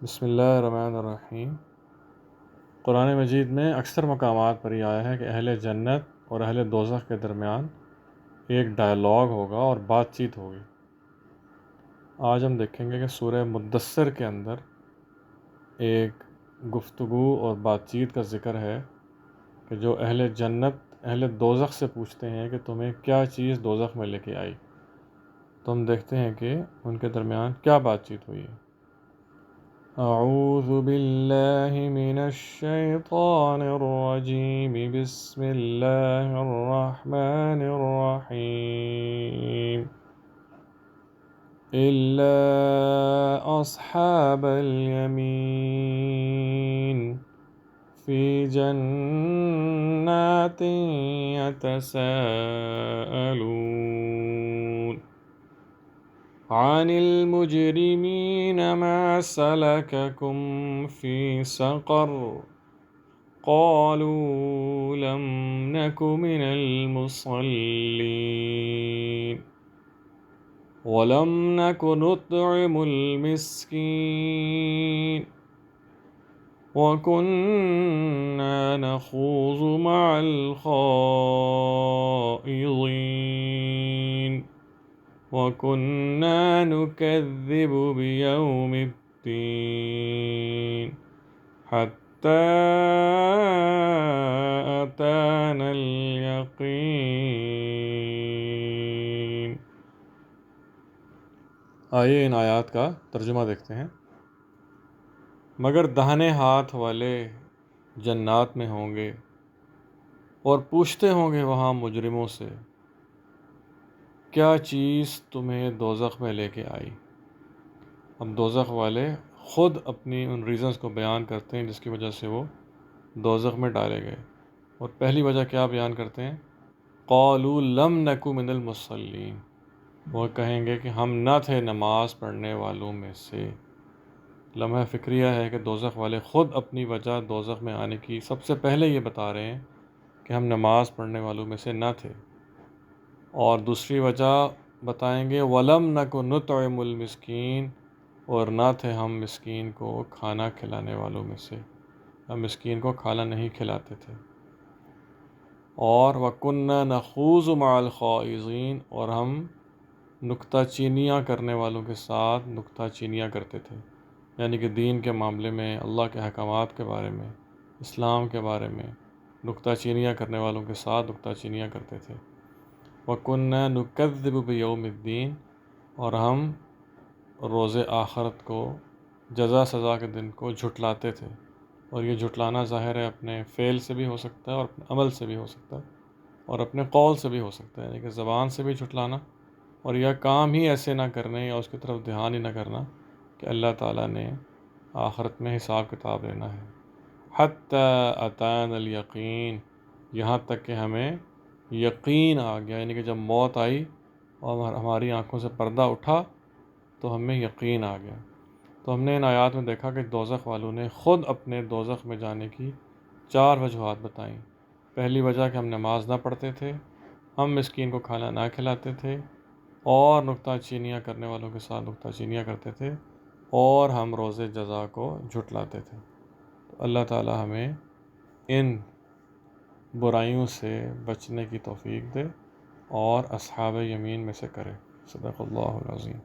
بسم اللہ الرحمن الرحیم۔ قرآن مجید میں اکثر مقامات پر یہ آیا ہے کہ اہل جنت اور اہل دوزخ کے درمیان ایک ڈائلاگ ہوگا اور بات چیت ہوگی۔ آج ہم دیکھیں گے کہ سورہ مدثر کے اندر ایک گفتگو اور بات چیت کا ذکر ہے کہ جو اہل جنت اہل دوزخ سے پوچھتے ہیں کہ تمہیں کیا چیز دوزخ میں لے کے آئی، تو ہم دیکھتے ہیں کہ ان کے درمیان کیا بات چیت ہوئی ہے۔ اعوذ باللہ من الشیطان الرجیم، بسم اللہ الرحمن الرحیم۔ الا اصحاب الیمین فی جنات یتساءلون عن المجرمین ما سلککم فی سقر قالوا لم نک من المصلین ولم نک نطعم المسکین وَكُنَّا نَخُوضُ مَعَ الْخَائِضِينَ وَكُنَّا نُكَذِّبُ بِيَوْمِ الدِّينِ حَتَّى أَتَانَا الْيَقِينُ۔ آئیے ان آیات کا ترجمہ دیکھتے ہیں۔ مگر داہنے ہاتھ والے جنات میں ہوں گے اور پوچھتے ہوں گے وہاں مجرموں سے، کیا چیز تمہیں دوزخ میں لے کے آئی؟ اب دوزخ والے خود اپنی ان ریزنز کو بیان کرتے ہیں جس کی وجہ سے وہ دوزخ میں ڈالے گئے، اور پہلی وجہ کیا بیان کرتے ہیں؟ قالوا لم نک من المصلین، وہ کہیں گے کہ ہم نہ تھے نماز پڑھنے والوں میں سے۔ لمحہ فکریہ ہے کہ دوزخ والے خود اپنی وجہ دوزخ میں آنے کی سب سے پہلے یہ بتا رہے ہیں کہ ہم نماز پڑھنے والوں میں سے نہ تھے، اور دوسری وجہ بتائیں گے وَلَمْ نَكُ نُطْعِمُ الْمِسْكِينَ، اور نہ تھے ہم مسکین کو کھانا کھلانے والوں میں سے، ہم مسکین کو کھانا نہیں کھلاتے تھے۔ اور وَكُنَّا نَخُوضُ مَعَ الْخَائِضِينَ، اور ہم نکتہ چینیاں کرنے والوں کے ساتھ نکتہ چینیاں کرتے تھے، یعنی کہ دین کے معاملے میں، اللہ کے احکامات کے بارے میں، اسلام کے بارے میں نکتہ چینیاں کرنے والوں کے ساتھ نکتہ چینیاں کرتے تھے۔ وَكُنَّا نُكَذِّبُ بِيَوْمِ الدِّينِ، اور ہم روز آخرت کو، جزا سزا کے دن کو جھٹلاتے تھے، اور یہ جھٹلانا ظاہر ہے اپنے فعل سے بھی ہو سکتا ہے اور اپنے عمل سے بھی ہو سکتا ہے اور اپنے قول سے بھی ہو سکتا ہے، یعنی کہ زبان سے بھی جھٹلانا اور یا کام ہی ایسے نہ کرنے یا اس کی طرف دھیان ہی نہ کرنا کہ اللہ تعالیٰ نے آخرت میں حساب کتاب لینا ہے۔ حَتَّى أَتَانَا الْيَقِينَ، یہاں تک کہ ہمیں یقین آ گیا، یعنی کہ جب موت آئی اور ہماری آنکھوں سے پردہ اٹھا تو ہمیں یقین آ گیا۔ تو ہم نے ان آیات میں دیکھا کہ دوزخ والوں نے خود اپنے دوزخ میں جانے کی 4 وجوہات بتائیں۔ پہلی وجہ کہ ہم نماز نہ پڑھتے تھے، ہم مسکین کو کھانا نہ کھلاتے تھے، اور نکتہ چینیاں کرنے والوں کے ساتھ نکتہ چینیاں کرتے تھے، اور ہم روز جزا کو جھٹلاتے تھے۔ تو اللہ تعالی ہمیں ان برائیوں سے بچنے کی توفیق دے اور اصحاب یمین میں سے کرے۔ صدق اللہ العظیم۔